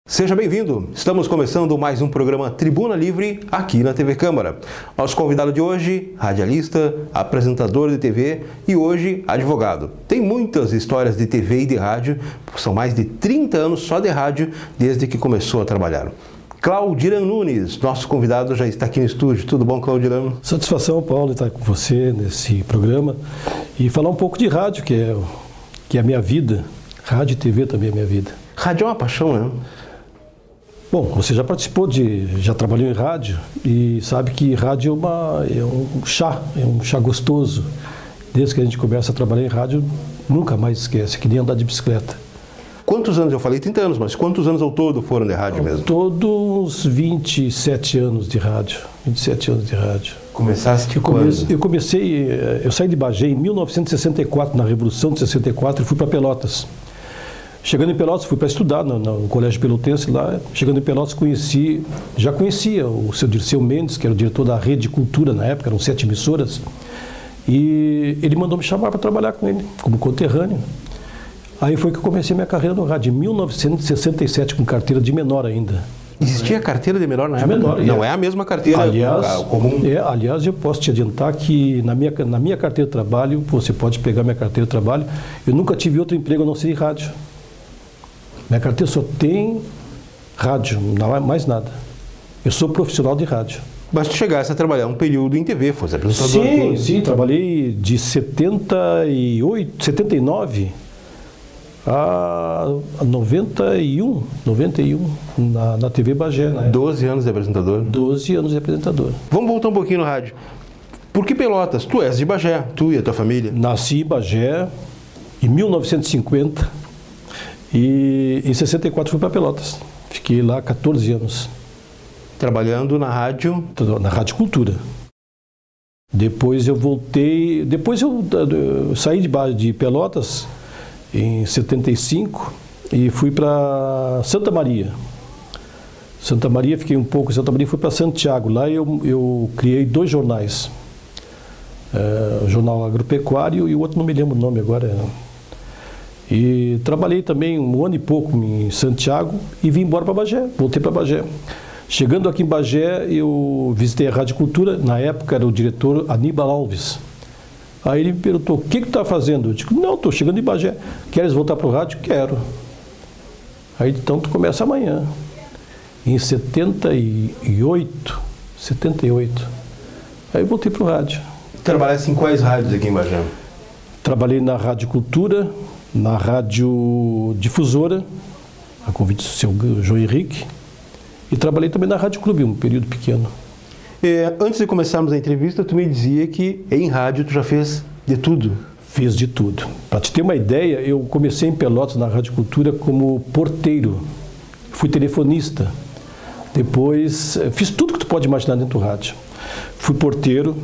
Seja bem-vindo! Estamos começando mais um programa Tribuna Livre aqui na TV Câmara. Nosso convidado de hoje, radialista, apresentador de TV e hoje advogado. Tem muitas histórias de TV e de rádio, são mais de 30 anos só de rádio desde que começou a trabalhar. Claudiran Nunes, nosso convidado, já está aqui no estúdio. Tudo bom, Claudiran? Satisfação, Paulo, estar com você nesse programa e falar um pouco de rádio, que é a minha vida. Rádio e TV também é a minha vida. Rádio é uma paixão, né? Bom, você já participou já trabalhou em rádio e sabe que rádio é um chá gostoso. Desde que a gente começa a trabalhar em rádio, nunca mais esquece, que nem andar de bicicleta. Quantos anos? Eu falei 30 anos, mas quantos anos ao todo foram de rádio mesmo? Todos 27 anos de rádio. 27 anos de rádio. Começaste quando? Eu saí de Bagé em 1964, na Revolução de 64, e fui para Pelotas. Chegando em Pelotas, fui para estudar no Colégio Pelotense lá. Chegando em Pelotas, já conhecia o seu Dirceu Mendes, que era o diretor da Rede Cultura na época, eram 7 emissoras. E ele mandou me chamar para trabalhar com ele, como conterrâneo. Aí foi que eu comecei minha carreira no rádio, em 1967, com carteira de menor ainda. Existia carteira de menor na época? Menor, não é a mesma carteira comum? Aliás, eu posso te adiantar que na minha carteira de trabalho, você pode pegar minha carteira de trabalho, eu nunca tive outro emprego a não ser em rádio. Minha carteira só tem rádio, não é mais nada. Eu sou profissional de rádio. Mas tu chegasse a trabalhar um período em TV, fosse apresentador? Sim, trabalhei de 79 a 91 na TV Bagé. Né? 12 anos de apresentador? 12 anos de apresentador. Vamos voltar um pouquinho no rádio. Por que Pelotas? Tu és de Bagé, tu e a tua família? Nasci em Bagé em 1950 e em 64 fui para Pelotas. Fiquei lá 14 anos. Trabalhando na rádio? Na Rádio Cultura. Depois eu voltei, eu saí de Pelotas em 75 e fui para Santa Maria. Santa Maria, fiquei um pouco em Santa Maria e fui para Santiago. Lá eu criei 2 jornais. O Jornal Agropecuário e o outro não me lembro o nome agora. E trabalhei também um ano e pouco em Santiago e vim embora para Bagé, voltei para Bagé. Chegando aqui em Bagé, eu visitei a Rádio Cultura, na época era o diretor Aníbal Alves. Aí ele me perguntou, o que tu está fazendo? Eu digo, não, estou chegando em Bagé. Queres voltar para o rádio? Quero. Aí então tu começa amanhã. Em 78. Aí eu voltei para o rádio. Trabalhaste em quais rádios aqui em Bagé? Trabalhei na Rádio Cultura, na Rádio Difusora, a convite do seu João Henrique, e trabalhei também na Rádio Clube, um período pequeno. Antes de começarmos a entrevista, tu me dizia que em rádio tu já fez de tudo. Fiz de tudo. Para te ter uma ideia, eu comecei em Pelotas, na Rádio Cultura, como porteiro. Fui telefonista. Depois, fiz tudo que tu pode imaginar dentro do rádio. Fui porteiro,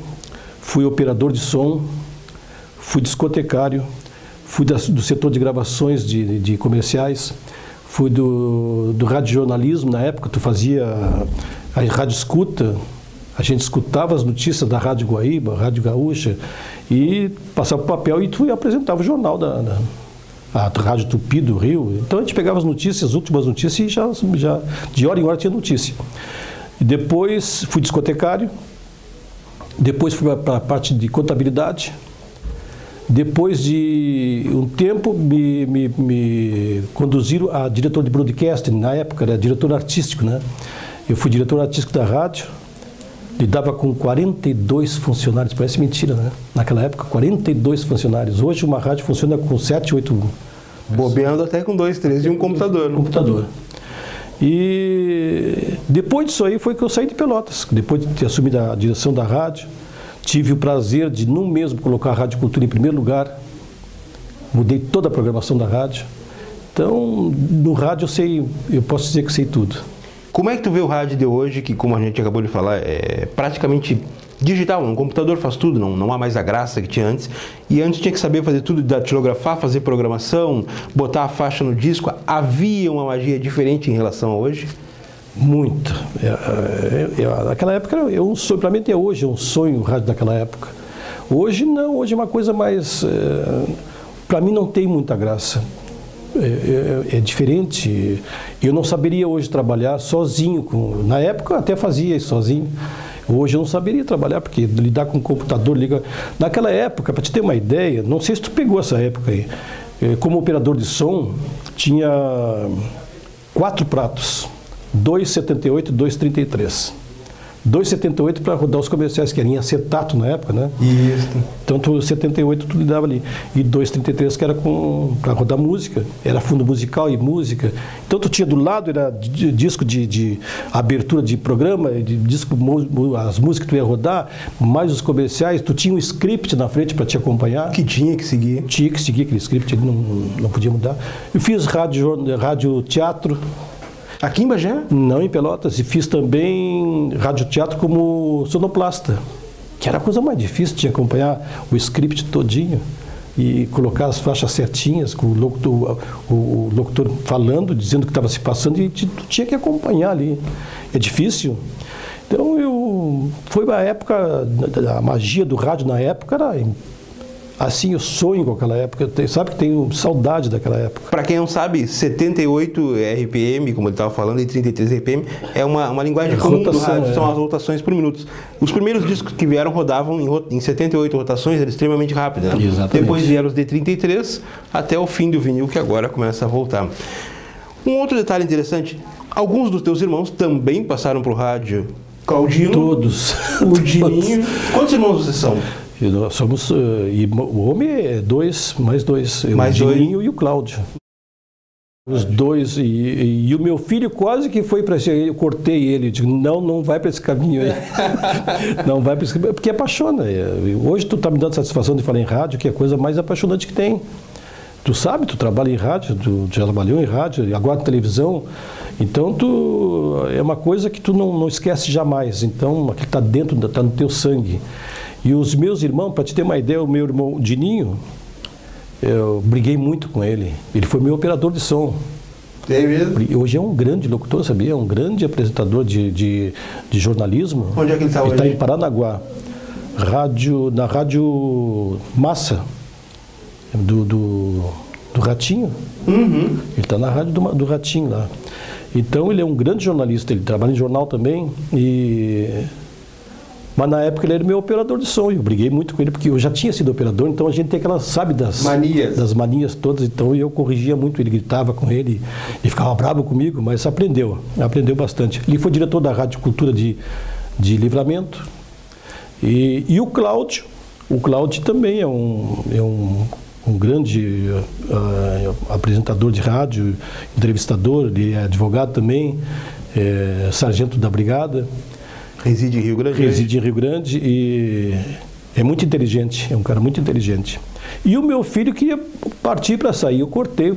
fui operador de som, fui discotecário, fui do setor de gravações de comerciais, fui do radiojornalismo, na época tu fazia a rádio escuta, a gente escutava as notícias da Rádio Guaíba, Rádio Gaúcha, e passava o papel e tu apresentava o jornal da Rádio Tupi do Rio. Então a gente pegava as notícias, as últimas notícias, e já de hora em hora tinha notícia. E depois fui discotecário, depois fui para a parte de contabilidade. Depois de um tempo, me conduziram a diretor de broadcasting, na época era diretor artístico, né? Eu fui diretor artístico da rádio, lidava com 42 funcionários, parece mentira, né? Naquela época, 42 funcionários. Hoje uma rádio funciona com 7, 8... Bobeando até com 2, 3 e um computador. E depois disso aí foi que eu saí de Pelotas, depois de ter assumido a direção da rádio. Tive o prazer de, num mesmo, colocar a Rádio Cultura em primeiro lugar. Mudei toda a programação da rádio. Então, no rádio eu posso dizer que sei tudo. Como é que tu vê o rádio de hoje, que como a gente acabou de falar, é praticamente digital, um computador faz tudo, não há mais a graça que tinha antes. E antes tinha que saber fazer tudo, datilografar, fazer programação, botar a faixa no disco. Havia uma magia diferente em relação a hoje? Muito. Naquela época, para mim até hoje é um sonho o rádio daquela época. Hoje não, hoje é uma coisa mais... para mim não tem muita graça. é diferente. Eu não saberia hoje trabalhar sozinho. Na época eu até fazia isso sozinho. Hoje eu não saberia trabalhar, porque lidar com o computador, Naquela época, para te ter uma ideia, não sei se tu pegou essa época aí, como operador de som, tinha 4 pratos, 2,78 e 2,33. 2,78 para rodar os comerciais, que era em acetato na época, né? Isso. Então, 78 tu lidava ali. E 2,33 que era para rodar música. Era fundo musical e música. Então, tu tinha do lado, era disco de abertura de programa, de disco, as músicas que tu ia rodar, mais os comerciais. Tu tinha um script na frente para te acompanhar. Que tinha que seguir. Tinha que seguir aquele script, não podia mudar. Eu fiz rádio teatro. Aqui em Bagé? Não, em Pelotas. E fiz também radioteatro como sonoplasta, que era a coisa mais difícil de acompanhar o script todinho e colocar as faixas certinhas, com o locutor falando, dizendo o que estava se passando, e tu tinha que acompanhar ali. É difícil. Então, foi a época, a magia do rádio na época era assim, eu sonho com aquela época. Sabe que tenho saudade daquela época. Para quem não sabe, 78 RPM, como ele estava falando, e 33 RPM, é uma linguagem comum do rádio, são as rotações por minutos. Os primeiros discos que vieram rodavam em 78 rotações, era extremamente rápido, né? Exatamente. Depois vieram os de 33, até o fim do vinil, que agora começa a voltar. Um outro detalhe interessante, alguns dos teus irmãos também passaram para o rádio. Claudino. Todos. O Dininho. Quantos irmãos vocês são? Nós somos, o homem é 2, mais 2, o Dininho e o Cláudio. Os dois, e o meu filho quase que foi para esse, eu cortei ele, digo, não vai para esse caminho aí. Não vai para esse caminho, porque apaixona. Hoje tu está me dando satisfação de falar em rádio, que é a coisa mais apaixonante que tem. Tu sabe, tu trabalha em rádio, tu já trabalhou em rádio, agora em televisão, então é uma coisa que tu não esquece jamais, então aquilo está dentro, está no teu sangue. E os meus irmãos, para te ter uma ideia, o meu irmão Dininho, eu briguei muito com ele. Ele foi meu operador de som. É mesmo? Hoje é um grande locutor, sabia? É um grande apresentador de jornalismo. Onde é que ele está hoje? Ele está em Paranaguá. Na Rádio Massa, do Ratinho. Uhum. Ele está na rádio do Ratinho lá. Então ele é um grande jornalista, ele trabalha em jornal também. Mas na época ele era meu operador de som, eu briguei muito com ele, porque eu já tinha sido operador, então a gente tem aquela, sabe, das manias todas, então eu corrigia muito, ele gritava com ele, ele ficava bravo comigo, mas aprendeu bastante. Ele foi diretor da Rádio Cultura de Livramento, e o Cláudio também é um grande apresentador de rádio, entrevistador, ele é advogado também, sargento da brigada. Reside em Rio Grande. Reside em Rio Grande e é muito inteligente, é um cara muito inteligente. E o meu filho queria partir para sair, eu cortei.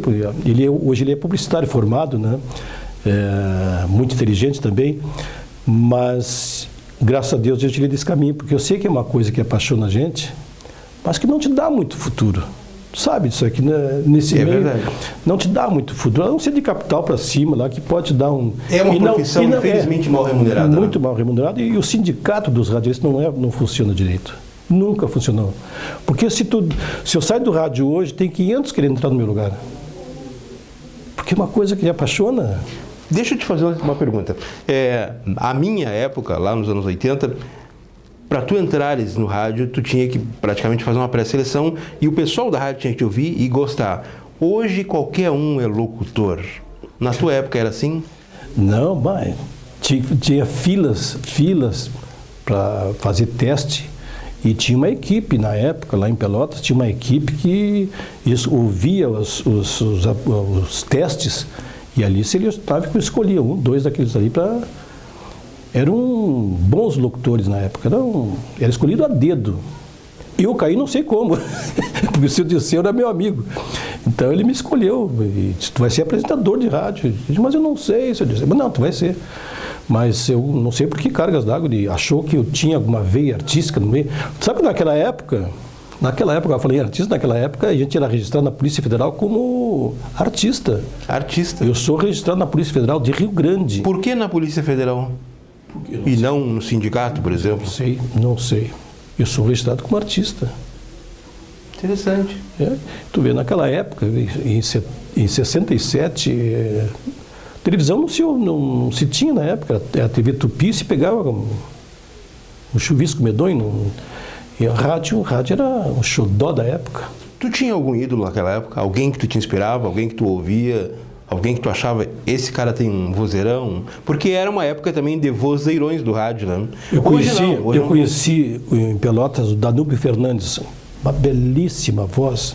Hoje ele é publicitário formado, né? Muito inteligente também, mas graças a Deus eu tirei desse caminho, porque eu sei que é uma coisa que apaixona a gente, mas que não te dá muito futuro. Sabe disso aqui, né? Nesse meio, verdade. Não te dá muito futuro, a não ser de capital para cima lá, que pode dar um... É uma profissão infelizmente mal remunerada. Muito mal remunerada, e o sindicato dos radialistas não funciona direito. Nunca funcionou. Porque se eu sair do rádio hoje, tem 500 querendo entrar no meu lugar. Porque é uma coisa que apaixona. Deixa eu te fazer uma pergunta. A minha época, lá nos anos 80... Para tu entrares no rádio, tu tinha que praticamente fazer uma pré-seleção e o pessoal da rádio tinha que te ouvir e gostar. Hoje qualquer um é locutor. Na tua época era assim? Não, mas tinha filas para fazer teste e tinha uma equipe na época, lá em Pelotas, tinha uma equipe que ouvia os testes e ali se ele estava, escolhia 1, 2 daqueles ali para... Eram bons locutores na época, era escolhido a dedo. Eu caí não sei como, porque o seu Dirceu era meu amigo. Então ele me escolheu, e disse, tu vai ser apresentador de rádio. Eu disse, mas eu não sei, seu Dirceu. Mas não, tu vai ser. Mas eu não sei por que cargas d'água, ele achou que eu tinha alguma veia artística no meio. Sabe que naquela época, eu falei artista, naquela época a gente era registrado na Polícia Federal como artista. Artista? Eu sou registrado na Polícia Federal de Rio Grande. Por que na Polícia Federal? E não no sindicato, por exemplo? Não sei. Eu sou registrado como artista. Interessante. Tu vê, naquela época, em em 67, televisão não se tinha na época, a TV Tupi se pegava um chuvisco medonho, e o rádio era um xodó da época. Tu tinha algum ídolo naquela época? Alguém que tu te inspirava, alguém que tu ouvia, alguém que tu achava, esse cara tem um vozeirão? Porque era uma época também de vozeirões do rádio, né? Eu conheci em Pelotas o Danúbio Fernandes, uma belíssima voz.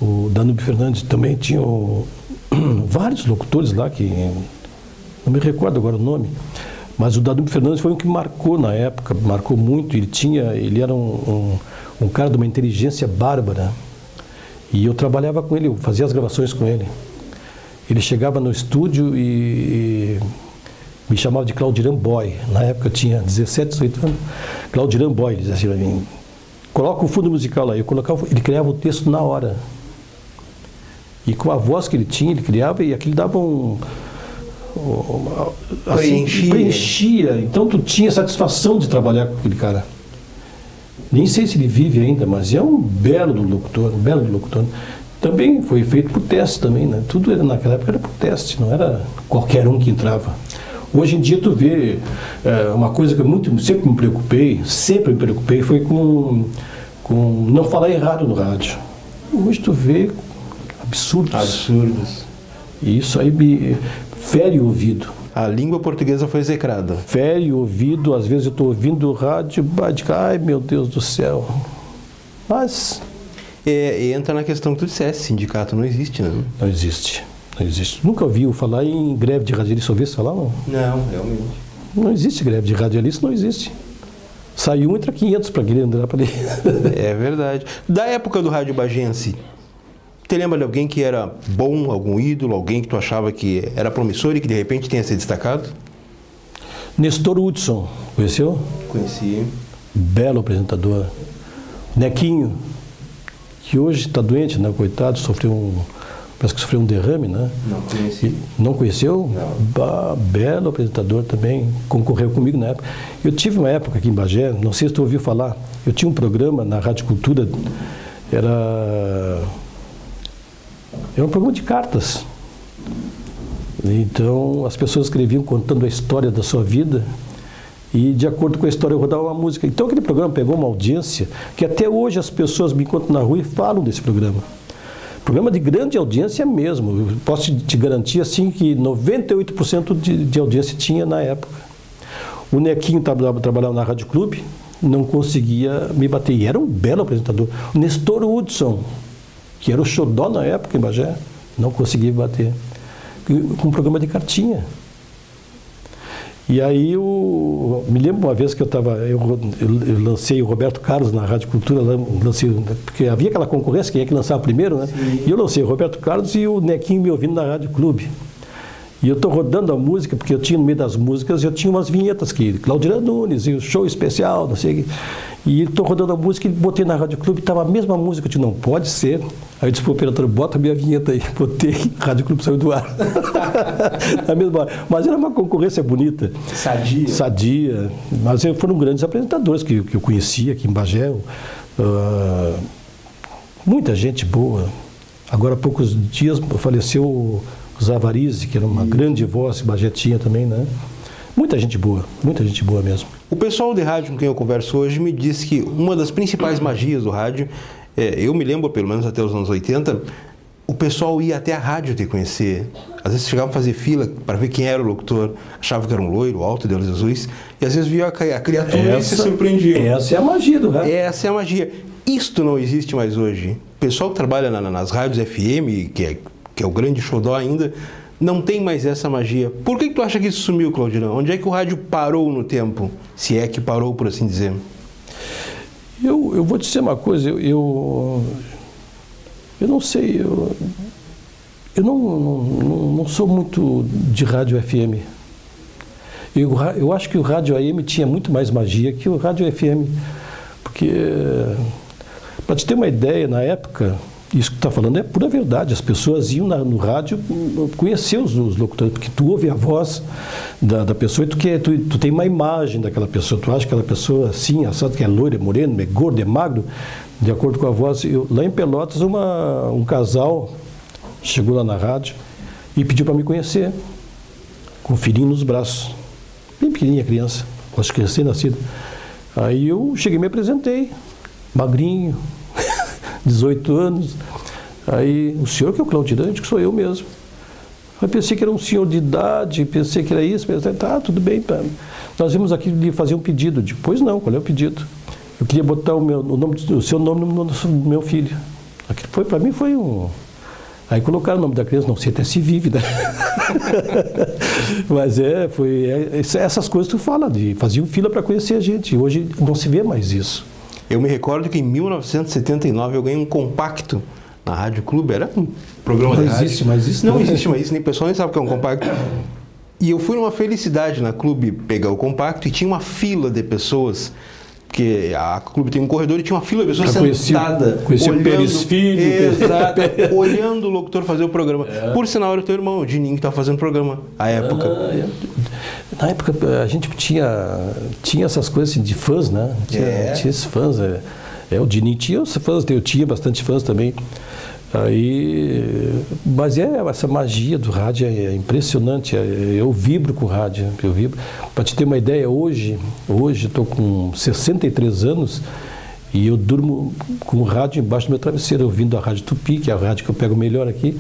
O Danúbio Fernandes também tinha vários locutores lá, que não me recordo agora o nome, mas o Danúbio Fernandes foi um que marcou na época, marcou muito. Ele era um cara de uma inteligência bárbara, e eu trabalhava com ele, eu fazia as gravações com ele. Ele chegava no estúdio e me chamava de Claudirão Boy. Na época eu tinha 17, 18 anos. Claudirão Boy, ele dizia assim para mim, coloca o fundo musical lá. Ele criava o texto na hora. E com a voz que ele tinha, ele criava, e aquilo dava preenchia. Então tu tinha satisfação de trabalhar com aquele cara. Nem sei se ele vive ainda, mas é um belo locutor, Também foi feito por teste também, né? Tudo naquela época era por teste, não era qualquer um que entrava. Hoje em dia tu vê uma coisa que eu sempre me preocupei, foi com não falar errado no rádio. Hoje tu vê absurdos. E isso aí me fere o ouvido. A língua portuguesa foi execrada. Fere o ouvido, às vezes eu estou ouvindo o rádio, ai meu Deus do céu. Mas... entra na questão que tu disseste, sindicato não existe, né? Não existe. Nunca ouviu falar em greve de radialista, ouviu falar, não? Não, realmente. Não existe greve de radialista, não existe. Sai entra 500 para querer andar para ali. É verdade. Da época do rádio bagense, te lembra de alguém que era bom, algum ídolo, alguém que tu achava que era promissor e que de repente tenha se destacado? Nestor Hudson, conheceu? Conheci. Belo apresentador. Nequinho, que hoje está doente, né? Coitado, parece que sofreu um derrame, né? Não conheci. Não conheceu? Não. Belo apresentador também, concorreu comigo na época. Eu tive uma época aqui em Bagé, não sei se tu ouviu falar, eu tinha um programa na Rádio Cultura, era um programa de cartas. Então, as pessoas escreviam contando a história da sua vida e, de acordo com a história, eu rodava uma música. Então, aquele programa pegou uma audiência que até hoje as pessoas me encontram na rua e falam desse programa. Programa de grande audiência mesmo. Eu posso te garantir assim que 98% de audiência tinha na época. O Nequinho trabalhava na Rádio Clube, não conseguia me bater. E era um belo apresentador. O Nestor Hudson, que era o xodó na época em Bagé, não conseguia me bater. Com um programa de cartinha. E aí me lembro uma vez que eu lancei o Roberto Carlos na Rádio Cultura, porque havia aquela concorrência, quem é que lançava primeiro, né? Sim. E eu lancei o Roberto Carlos e o Nequinho me ouvindo na Rádio Clube. E eu estou rodando a música, porque eu tinha no meio das músicas, eu tinha umas vinhetas que Claudirão Nunes e o show especial, não sei. E estou rodando a música e botei na Rádio Clube, estava a mesma música, eu disse, não pode ser. Aí eu disse para o operador, bota a minha vinheta aí, botei, a Rádio Clube saiu do ar. Na mesma hora. Mas era uma concorrência bonita. Sadia. Mas foram grandes apresentadores que eu conhecia aqui em Bagé. Muita gente boa. Agora há poucos dias faleceu o Zavarizi, que era uma grande voz, Bagé tinha também, né? Muita gente boa mesmo. O pessoal de rádio com quem eu converso hoje me disse que uma das principais magias do rádio, eu me lembro, pelo menos até os anos 80, o pessoal ia até a rádio te conhecer. Às vezes chegava a fazer fila para ver quem era o locutor, achava que era um loiro, alto, de olhos azuis, e às vezes via a criatura e se surpreendia. Essa é a magia do rádio. Essa é a magia. Isto não existe mais hoje. O pessoal que trabalha nas rádios FM, que é o grande xodó ainda, não tem mais essa magia. Por que tu acha que isso sumiu, Claudirão? Onde é que o rádio parou no tempo? Se é que parou, por assim dizer. Eu vou te dizer uma coisa, eu não sei, eu não sou muito de rádio FM. Eu acho que o rádio AM tinha muito mais magia que o rádio FM. Porque, para te ter uma ideia, na época, isso que tu está falando é pura verdade. As pessoas iam no rádio conhecer os locutores, porque tu ouve a voz da pessoa e tu tem uma imagem daquela pessoa. Tu acha que aquela pessoa, assim, assado, que é loira, é moreno, é gordo, é magro, de acordo com a voz. Lá em Pelotas, um casal chegou lá na rádio e pediu para me conhecer, com o filhinho nos braços, bem pequenininha a criança, acho que recém-nascida. Aí eu cheguei e me apresentei, magrinho, 18 anos. Aí, o senhor que é o Claudirante, que sou eu mesmo. Eu pensei que era um senhor de idade, pensei que era isso, pensei, tá, tudo bem, pá. Nós vimos aqui de fazer um pedido. Depois não, qual é o pedido? Eu queria botar o seu nome no meu filho. Aquilo foi, para mim, foi um... Aí colocaram o nome da criança, não sei até se vive, né? Mas essas coisas que tu fala, faziam fila para conhecer a gente. Hoje não se vê mais isso. Eu me recordo que em 1979 eu ganhei um compacto na Rádio Clube, era um programa de rádio. Não existe mais isso? Não existe mais isso, nem o pessoal nem sabe o que é um compacto. E eu fui numa felicidade na Clube pegar o compacto e tinha uma fila de pessoas, porque a Clube tem um corredor e tinha uma fila de pessoas sentadas. Conhecia o Pérez Filho. Exato, olhando o locutor fazer o programa. Por sinal, era o teu irmão, o Dininho, que estava fazendo o programa, à época. Na época, a gente tinha essas coisas assim, de fãs, né? Tinha esses fãs. O Dininho tinha os fãs, eu tinha bastante fãs também. Mas essa magia do rádio é impressionante. Eu vibro com o rádio, eu vibro. Para te ter uma ideia, hoje eu estou com 63 anos e eu durmo com o rádio embaixo do meu travesseiro, ouvindo a Rádio Tupi, que é a rádio que eu pego melhor aqui.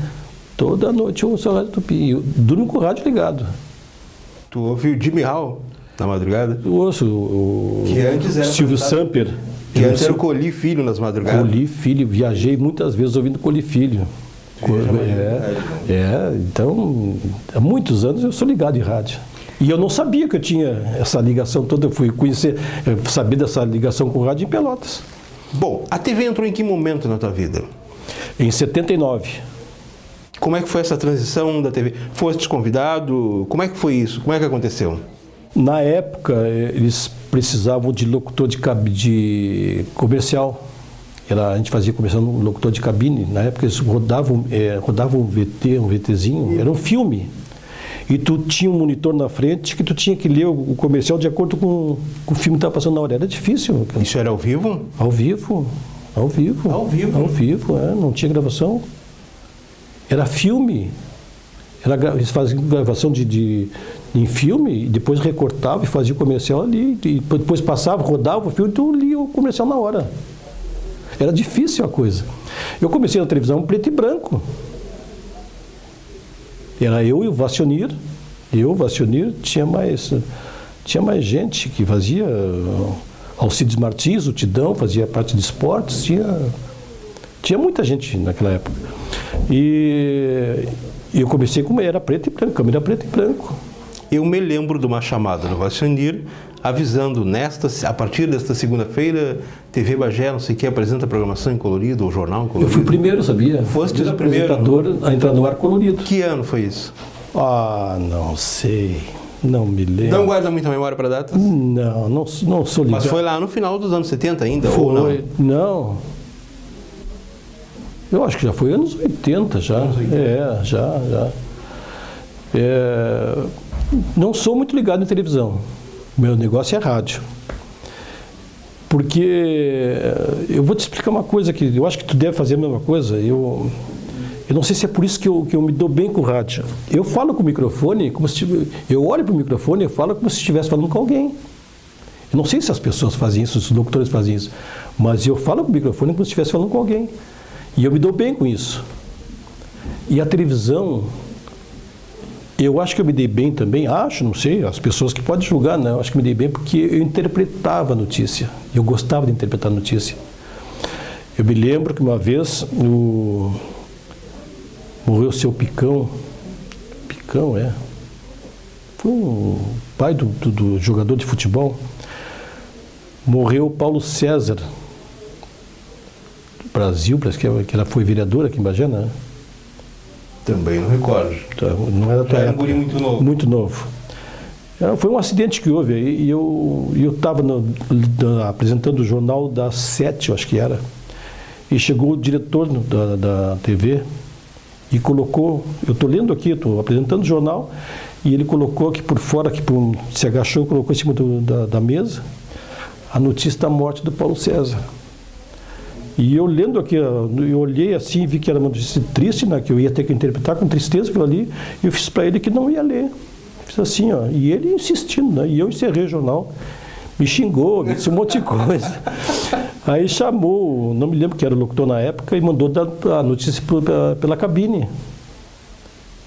Toda noite eu ouço a Rádio Tupi. Eu durmo com o rádio ligado. Tu ouve o Jimmy Hall na madrugada? Eu ouço o Silvio Samper. Que antes era o Coli Filho nas madrugadas. Coli Filho, viajei muitas vezes ouvindo Coli Filho. Então, há muitos anos eu sou ligado em rádio. E eu não sabia que eu tinha essa ligação toda, eu fui saber dessa ligação com o rádio em Pelotas. Bom, a TV entrou em que momento na tua vida? Em 79. Como é que foi essa transição da TV? Foste convidado? Como é que foi isso? Como é que aconteceu? Na época, eles precisavam de locutor de comercial. A gente fazia comercial no locutor de cabine. Na época, eles rodavam um VTzinho, era um filme. E tu tinha um monitor na frente que tu tinha que ler o comercial de acordo com o filme que estava passando na hora. Era difícil. Isso era ao vivo? Ao vivo. Não tinha gravação. Era filme. Eles faziam gravação em filme, e depois recortava e fazia o comercial ali, e depois passava, rodava o filme e tu lia o comercial na hora. Era difícil a coisa. Eu comecei na televisão preto e branco. Era eu e o Vassionir. Tinha mais gente que fazia. Alcides Martins, o Tidão, fazia parte de esportes. Tinha muita gente naquela época. E eu comecei como era preto e branco, câmera preto e branco. Eu me lembro de uma chamada no Vassionir avisando a partir desta segunda-feira, TV Bagé, não sei o que, apresenta a programação em colorido, ou jornal em colorido. Eu fui o primeiro, sabia? Foste o primeiro apresentador a entrar no ar colorido. Que ano foi isso? Não sei. Não me lembro. Não guarda muita memória para datas? Não sou ligado. Mas foi lá no final dos anos 70 ainda, foi, ou não? Não. Eu acho que já foi anos 80 já. Anos 80. Já. Não sou muito ligado em televisão. Meu negócio é rádio. Porque eu vou te explicar uma coisa que eu acho que tu deve fazer a mesma coisa. Eu não sei se é por isso que eu me dou bem com o rádio. Eu falo com o microfone, eu olho para o microfone e falo como se estivesse falando com alguém. Eu não sei se as pessoas fazem isso, se os locutores fazem isso, mas eu falo com o microfone como se estivesse falando com alguém. E eu me dou bem com isso. E a televisão, eu acho que eu me dei bem também, não sei, as pessoas que podem julgar, né? Eu acho que me dei bem porque eu interpretava a notícia. Eu gostava de interpretar a notícia. Eu me lembro que uma vez morreu o seu Picão. Foi um pai do jogador de futebol. Morreu o Paulo César. Brasil, parece que ela foi vereadora aqui em Bagé, né? Também não recordo. Não era já era um guri muito novo. Muito novo. Foi um acidente que houve e eu estava apresentando o jornal das 7, eu acho que era, e chegou o diretor da TV e colocou, eu estou lendo aqui, estou apresentando o jornal, e ele colocou aqui por fora, se agachou e colocou em cima da mesa, a notícia da morte do Paulo César. E eu lendo aqui, eu olhei assim e vi que era uma notícia triste, né, que eu ia ter que interpretar com tristeza aquilo ali, e eu fiz para ele que não ia ler. Fiz assim, ó, e ele insistindo, né, e eu encerrei o jornal, me xingou, me disse um monte de coisa. Aí chamou, não me lembro que era o locutor na época, e mandou dar a notícia pela cabine.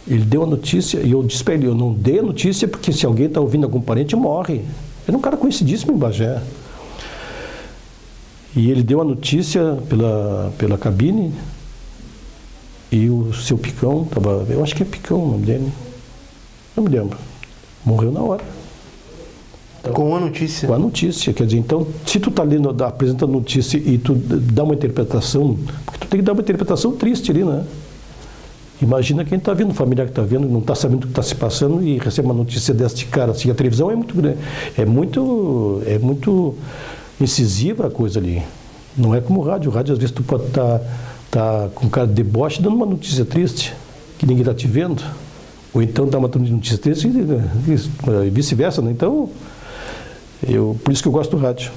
Ele deu a notícia, e eu disse para ele, eu não dei a notícia porque se alguém está ouvindo algum parente, morre. Era um cara conhecidíssimo em Bagé. E ele deu a notícia pela cabine, e o seu Picão, eu acho que é Picão o nome dele, não me lembro, morreu na hora. Então, com a notícia? Com a notícia, quer dizer, então, se tu está lendo, apresentando notícia e tu dá uma interpretação, porque tu tem que dar uma interpretação triste ali, né? Imagina quem está vendo, o familiar que está vendo, não está sabendo o que está se passando e recebe uma notícia deste cara, assim, a televisão é muito grande, é muito incisiva a coisa ali. Não é como o rádio às vezes tu pode estar com um cara de deboche dando uma notícia triste, que ninguém está te vendo, ou então dá uma notícia triste e vice-versa, né? Então, por isso que eu gosto do rádio.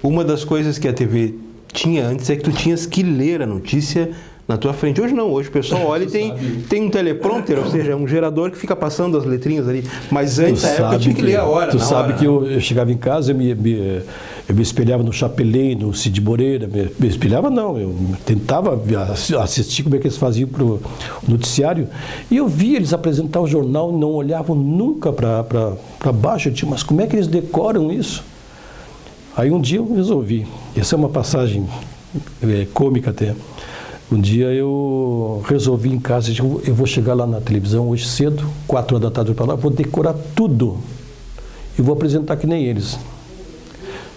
Uma das coisas que a TV tinha antes é que tu tinhas que ler a notícia na tua frente. Hoje não, hoje o pessoal olha e tem um teleprompter, ou seja, um gerador que fica passando as letrinhas ali. Mas antes, na época, eu tinha que ler a hora. Tu sabe que eu chegava em casa, eu me espelhava no Chapelin, no Cid Moreira, me espelhava não, eu tentava assistir como é que eles faziam para o noticiário, e eu via eles apresentar o jornal e não olhavam nunca para baixo. Eu disse, mas como é que eles decoram isso? Aí um dia eu resolvi, essa é uma passagem cômica até. Um dia eu resolvi em casa, eu vou chegar lá na televisão hoje cedo, 4 horas da tarde, para lá, vou decorar tudo e vou apresentar que nem eles.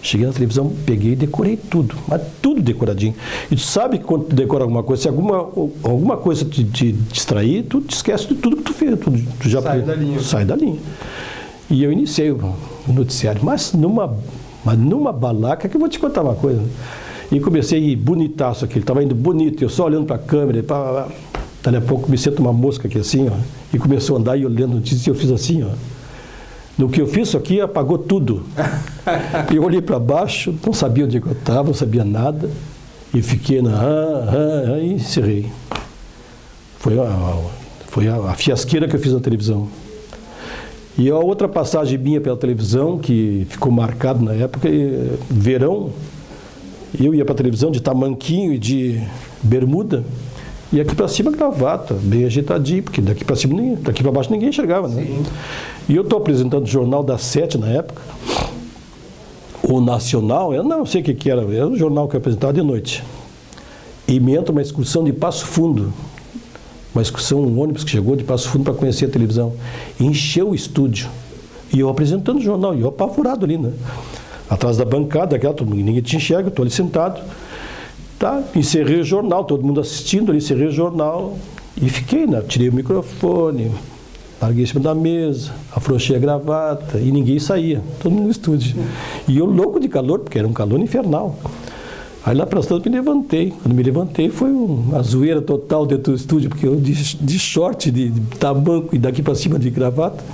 Cheguei na televisão, peguei e decorei tudo, mas tudo decoradinho. E tu sabe que quando tu decora alguma coisa, se alguma coisa te distrair, tu te esquece de tudo que tu fez, tu já sai da linha. E eu iniciei o noticiário, mas numa balaca, que eu vou te contar uma coisa. E comecei a ir bonitaço aqui, ele estava indo bonito, eu só olhando para a câmera, daí a pouco comecei a tomar mosca aqui assim, ó, e começou a andar e eu olhando notícias, e eu fiz assim, ó. No que eu fiz isso aqui, apagou tudo. Eu olhei para baixo, não sabia onde eu estava, não sabia nada, e fiquei e encerrei. Foi a fiasqueira que eu fiz na televisão. E a outra passagem minha pela televisão, que ficou marcado na época, verão, eu ia para a televisão de tamanquinho e de bermuda, e aqui para cima gravata, bem agitadinho, porque daqui para cima, daqui para baixo ninguém enxergava, né? Sim. E eu estou apresentando o Jornal das 7 na época, o Nacional, eu não sei o que era o jornal que eu apresentava de noite. E me entra uma excursão de Passo Fundo, um ônibus que chegou de Passo Fundo para conhecer a televisão. Encheu o estúdio, e eu apresentando o jornal, e eu apavorado ali, né? Atrás da bancada, ninguém te enxerga, eu estou ali sentado. Tá, encerrei o jornal, todo mundo assistindo ali, encerrei o jornal e fiquei, né? Tirei o microfone, larguei em cima da mesa, afrouxei a gravata e ninguém saía, todo mundo no estúdio. E eu louco de calor, porque era um calor infernal. Aí lá para as tantas me levantei. Quando me levantei foi uma zoeira total dentro do estúdio, porque eu de short, de tamanco e daqui para cima de gravata.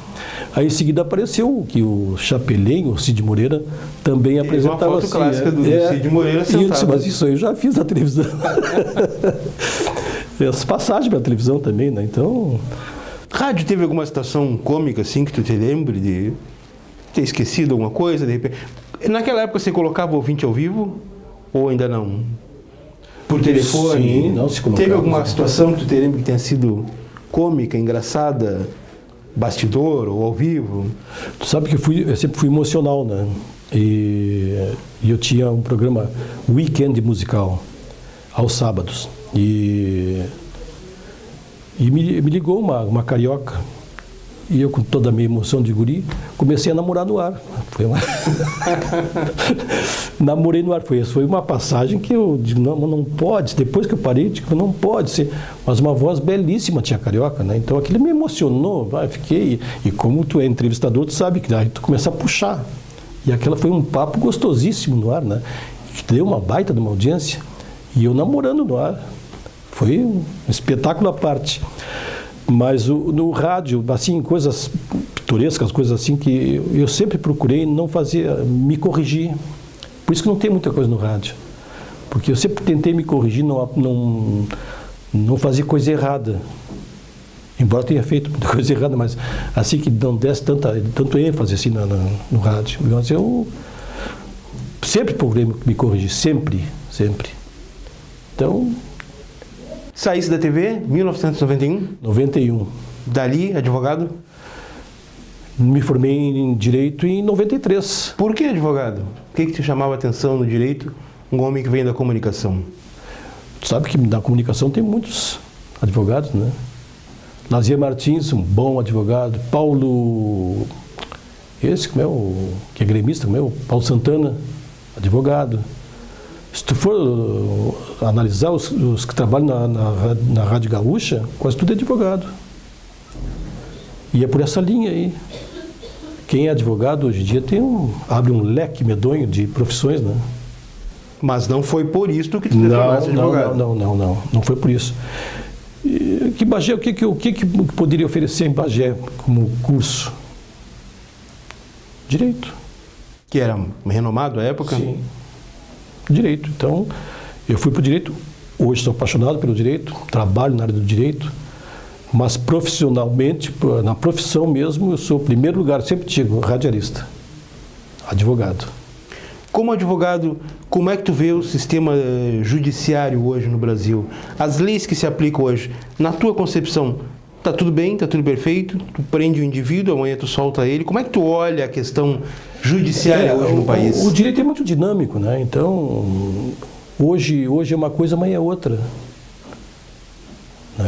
Aí em seguida apareceu que o Chapelin, o Cid Moreira, também apresentava uma foto assim, clássica do Cid Moreira sentado. E eu disse, mas isso aí eu já fiz na televisão. As passagens para a televisão também, né? Então... Rádio, teve alguma situação cômica assim que tu te lembre de ter esquecido alguma coisa, de repente? Naquela época você colocava o ouvinte ao vivo ou ainda não? Por telefone? Sim, não se colocava. Teve alguma situação que tu te lembre que tenha sido cômica, engraçada, bastidor ou ao vivo? Tu sabe que eu sempre fui emocional, né? E eu tinha um programa Weekend musical aos sábados. E me ligou uma carioca, e eu, com toda a minha emoção de guri, comecei a namorar no ar. Namorei no ar. Foi uma passagem que eu digo, não pode. Depois que eu parei, eu digo, não pode ser. Mas uma voz belíssima tinha carioca, né? Então aquilo me emocionou. Fiquei. E como tu é entrevistador, tu sabe que aí tu começa a puxar. E aquela foi um papo gostosíssimo no ar, né? Que deu uma baita de uma audiência. E eu namorando no ar. Foi um espetáculo à parte. Mas no rádio, assim, coisas pitorescas, coisas assim que eu sempre procurei não fazer, me corrigir. Por isso que não tem muita coisa no rádio. Porque eu sempre tentei me corrigir, não fazer coisa errada. Embora tenha feito muita coisa errada, mas assim que não desse tanto ênfase assim no rádio. Mas eu sempre procurei me corrigir, sempre. Então... Saísse da TV, 1991? 91. Dali, advogado? Me formei em Direito em 93. Por que advogado? O que te chamava a atenção no direito, um homem que vem da comunicação? Tu sabe que na comunicação tem muitos advogados, né? Lazier Martins, um bom advogado. Paulo... Esse, que é gremista, o Paulo Santana, advogado. Se tu for analisar os que trabalham na Rádio Gaúcha, quase tudo é advogado. E é por essa linha aí. Quem é advogado hoje em dia abre um leque medonho de profissões, né? Mas não foi por isso que tu te tornaste advogado? Não foi por isso. E que Bagé, o que poderia oferecer em Bagé como curso? Direito. Que era renomado à época? Sim. Direito. Então, eu fui para o direito. Hoje sou apaixonado pelo direito, trabalho na área do direito, mas profissionalmente, na profissão mesmo, eu sou, em primeiro lugar, sempre digo, radialista, advogado. Como advogado, como é que tu vê o sistema judiciário hoje no Brasil? As leis que se aplicam hoje, na tua concepção, está tudo bem, está tudo perfeito? Tu prende o indivíduo, amanhã tu solta ele. Como é que tu olha a questão judiciária hoje no país? O direito é muito dinâmico, né? Então, hoje é uma coisa, amanhã é outra.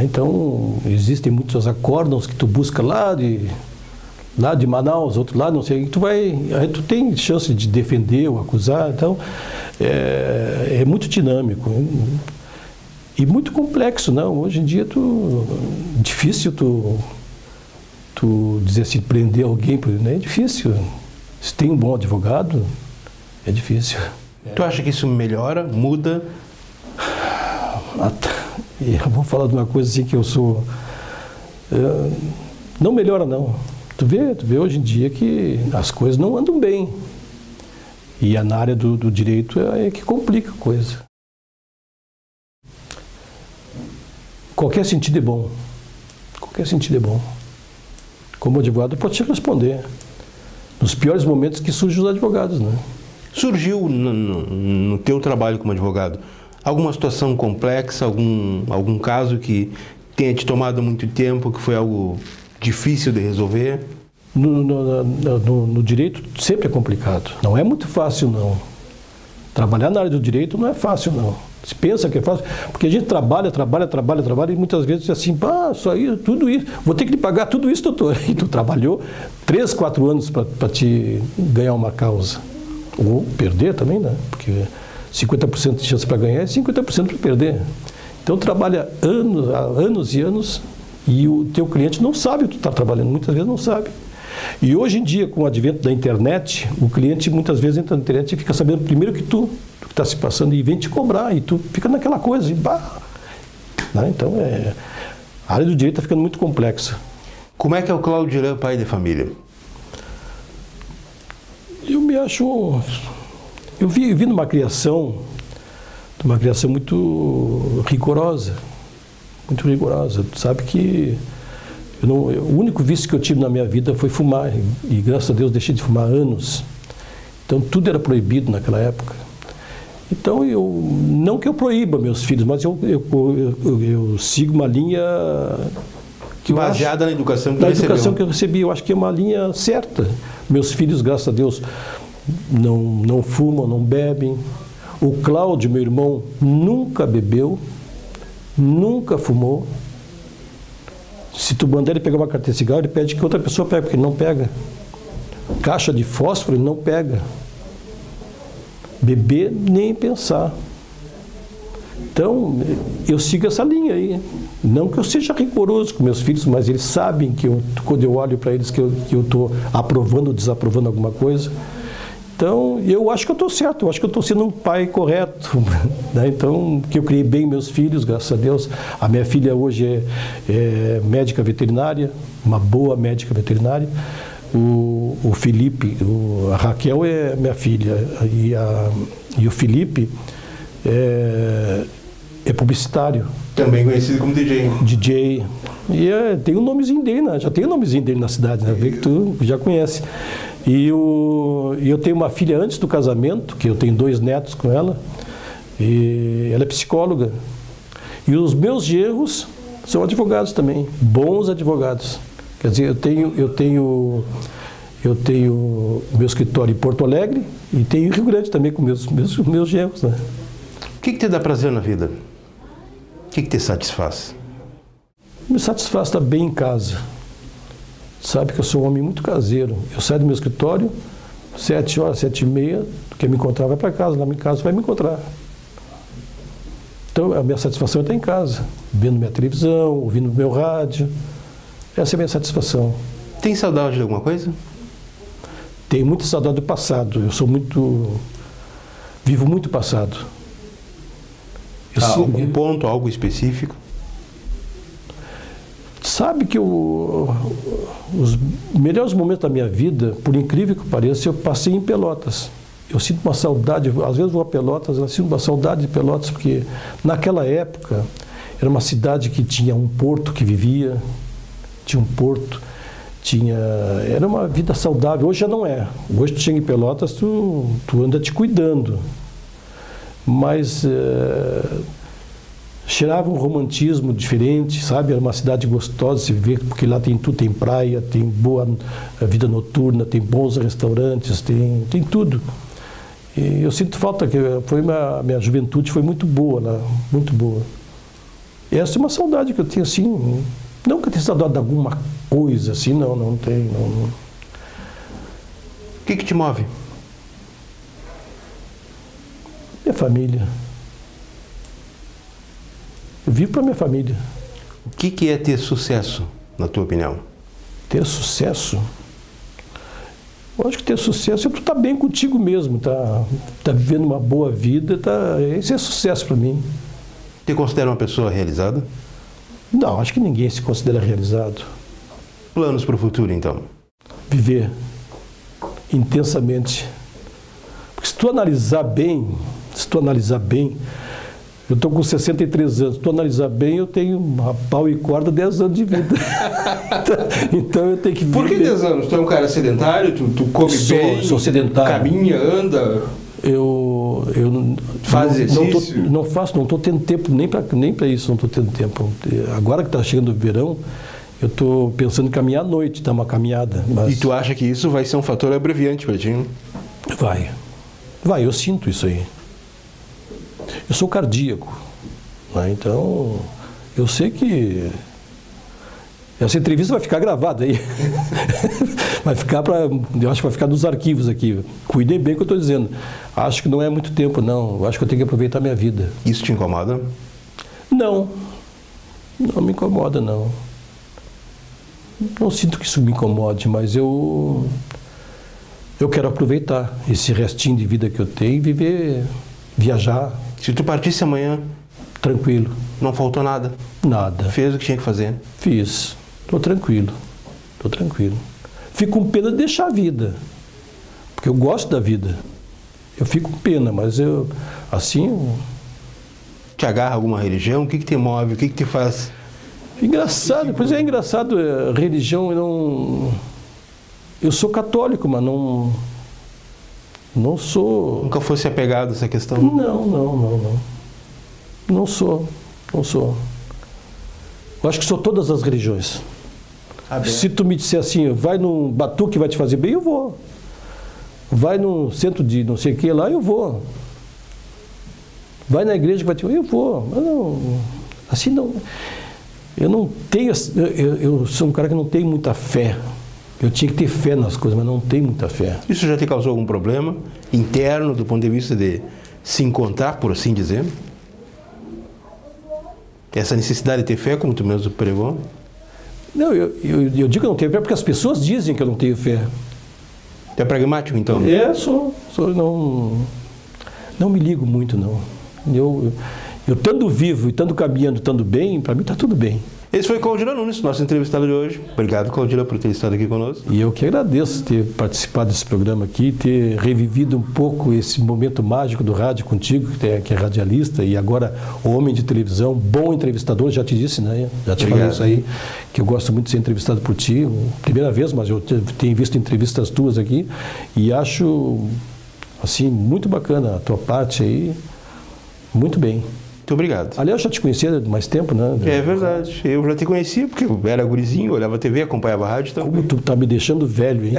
Então, existem muitos acórdãos que tu busca lá de Manaus, outro lado, não sei, aí tu tem chance de defender ou acusar, então é muito dinâmico e muito complexo, não? Hoje em dia difícil tu dizer assim, prender alguém, né? É difícil. Se tem um bom advogado, é difícil. Tu acha que isso melhora, muda? Eu vou falar de uma coisa assim que eu sou... não melhora, não. Tu vê hoje em dia que as coisas não andam bem. E na área do direito é que complica a coisa. Qualquer sentido é bom. Qualquer sentido é bom. Como advogado, pode te responder. Nos piores momentos que surgem os advogados, né? Surgiu no teu trabalho como advogado alguma situação complexa, algum caso que tenha te tomado muito tempo, que foi algo difícil de resolver? No direito sempre é complicado. Não é muito fácil, não. Trabalhar na área do direito não é fácil, não. Se pensa que é fácil, porque a gente trabalha e muitas vezes assim, só isso, tudo isso, vou ter que lhe pagar tudo isso, doutor. E tu trabalhou 3, 4 anos para te ganhar uma causa. Ou perder também, né? Porque 50% de chance para ganhar e 50% para perder. Então trabalha anos e anos e o teu cliente não sabe o que tu está trabalhando, muitas vezes não sabe. E hoje em dia, com o advento da internet, o cliente muitas vezes entra na internet e fica sabendo primeiro que tu está se passando e vem te cobrar, e tu fica naquela coisa, né? Então, a área do direito está ficando muito complexa. Como é que é o Cláudio Irã, pai de família? Eu me acho... Eu vi numa criação muito rigorosa. Muito rigorosa. Tu sabe que o único vício que eu tive na minha vida foi fumar, e graças a Deus deixei de fumar há anos. Então, tudo era proibido naquela época. Então, não que eu proíba meus filhos, mas eu sigo uma linha que baseada na educação que tu recebeu. Na educação que eu recebi, eu acho que é uma linha certa. Meus filhos, graças a Deus, não fumam, não bebem. O Cláudio, meu irmão, nunca bebeu, nunca fumou. Se tu mandar ele pegar uma carteira de cigarro, ele pede que outra pessoa pegue, porque ele não pega. Caixa de fósforo, ele não pega. Beber, nem pensar. Então, eu sigo essa linha aí. Não que eu seja rigoroso com meus filhos, mas eles sabem que quando eu olho para eles que eu estou aprovando ou desaprovando alguma coisa. Então, eu acho que eu estou certo, eu acho que eu estou sendo um pai correto. Né? Então, que eu criei bem meus filhos, graças a Deus. A minha filha hoje é médica veterinária, uma boa médica veterinária. O Felipe, a Raquel é minha filha, e o Felipe é publicitário. Também conhecido como DJ. DJ. E tem um nomezinho dele, né? Já tem o nomezinho dele na cidade, né? Vê que tu já conhece. E eu tenho uma filha antes do casamento, que eu tenho 2 netos com ela, e ela é psicóloga. E os meus genros são advogados também, bons advogados. Quer dizer, eu tenho meu escritório em Porto Alegre e tenho em Rio Grande também com meus genros, né? O que te dá prazer na vida? O que te satisfaz? Me satisfaz estar bem em casa. Sabe que eu sou um homem muito caseiro. Eu saio do meu escritório, 7 horas, 7h30, quer me encontrar, vai para casa. Lá em casa vai me encontrar. Então, a minha satisfação é estar em casa, vendo minha televisão, ouvindo meu rádio. Essa é a minha satisfação. Tem saudade de alguma coisa? Tenho muita saudade do passado. Eu sou muito... Vivo muito o passado. Algum ponto, algo específico? Sabe que os melhores momentos da minha vida, por incrível que pareça, eu passei em Pelotas. Eu sinto uma saudade, às vezes vou a Pelotas, eu sinto uma saudade de Pelotas, porque naquela época era uma cidade que tinha um porto que vivia, tinha um porto, era uma vida saudável. Hoje já não é. Hoje tu chega em Pelotas, tu anda te cuidando. Mas cheirava um romantismo diferente, sabe? Era uma cidade gostosa de se viver, porque lá tem tudo, tem praia, tem boa vida noturna, tem bons restaurantes, tem tudo. E eu sinto falta, que minha juventude foi muito boa lá, muito boa. E essa é uma saudade que eu tenho, assim, não que eu tenha saudade de alguma coisa, assim, não tem. Não. O que te move? Minha família. Eu vivo para minha família. O que é ter sucesso, na tua opinião? Ter sucesso? Eu acho que ter sucesso é tu estar bem contigo mesmo, tá vivendo uma boa vida, esse é sucesso para mim. Te considera uma pessoa realizada? Não, acho que ninguém se considera realizado. Planos para o futuro, então? Viver intensamente. Porque se tu analisar bem, eu estou com 63 anos, se tu analisar bem, eu tenho a pau e corda 10 anos de vida. Então eu tenho que viver. Por que 10 anos? Tu é um cara sedentário, tu come bem, sou sedentário. Caminha, anda... Eu faz exercício? Não estou tendo tempo nem para isso, não estou tendo tempo. Agora que está chegando o verão, eu estou pensando em caminhar à noite, dar uma caminhada. E tu acha que isso vai ser um fator abreviante para ti? Vai, eu sinto isso aí. Eu sou cardíaco, né? Então eu sei que essa entrevista vai ficar gravada aí. Eu acho que vai ficar nos arquivos aqui. Cuidem bem do que eu estou dizendo. Acho que não é muito tempo, não. Eu acho que eu tenho que aproveitar a minha vida. Isso te incomoda? Não me incomoda, não. Não sinto que isso me incomode, mas eu quero aproveitar esse restinho de vida que eu tenho e viajar. Se tu partisse amanhã... Tranquilo. Não faltou nada? Nada. Fez o que tinha que fazer? Fiz. Estou tranquilo. Fico com pena de deixar a vida, porque eu gosto da vida. Eu fico com pena, mas Te agarra alguma religião? O que te move? O que te faz? Engraçado, pois é engraçado, religião, eu sou católico, mas não sou... Nunca fosse apegado a essa questão? Não sou. Eu acho que sou todas as religiões. Se tu me disser assim, vai num batuque que vai te fazer bem, eu vou. Vai num centro de não sei o que lá, eu vou. Vai na igreja que vai te... Eu vou. Mas não, assim não... Eu não tenho... Eu sou um cara que não tem muita fé. Eu tinha que ter fé nas coisas, mas não tenho muita fé. Isso já te causou algum problema interno, do ponto de vista de se encontrar, por assim dizer? Essa necessidade de ter fé, como tu mesmo pregou? Não, eu digo que eu não tenho fé porque as pessoas dizem que eu não tenho fé. Tu é pragmático, então? Sou não me ligo muito, não. Eu estando vivo e estando caminhando, estando bem, para mim está tudo bem. Esse foi Claudila Nunes, nosso entrevistado de hoje. Obrigado, Claudila, por ter estado aqui conosco. E eu que agradeço ter participado desse programa aqui, ter revivido um pouco esse momento mágico do rádio contigo, que é radialista e agora homem de televisão, bom entrevistador, já te disse, né? Já te falei isso aí, que eu gosto muito de ser entrevistado por ti. Primeira vez, mas eu tenho visto entrevistas tuas aqui e acho, assim, muito bacana a tua parte aí, muito bem. Muito obrigado. Aliás, eu já te conhecia há mais tempo, né? É verdade. Eu já te conhecia, porque eu era gurizinho, olhava a TV, acompanhava a rádio também. Como tu tá me deixando velho, hein?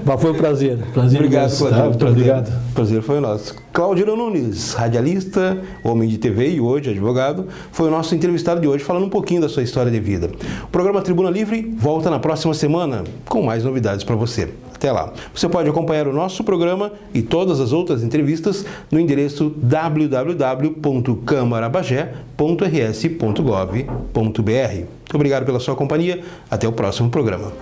Mas foi um prazer. Obrigado, Claudila. Tá? Obrigado. Prazer foi nosso. Claudila Nunes, radialista, homem de TV e hoje advogado, foi o nosso entrevistado de hoje, falando um pouquinho da sua história de vida. O programa Tribuna Livre volta na próxima semana com mais novidades para você. Até lá. Você pode acompanhar o nosso programa e todas as outras entrevistas no endereço www.camarabagé.rs.gov.br. Muito obrigado pela sua companhia. Até o próximo programa.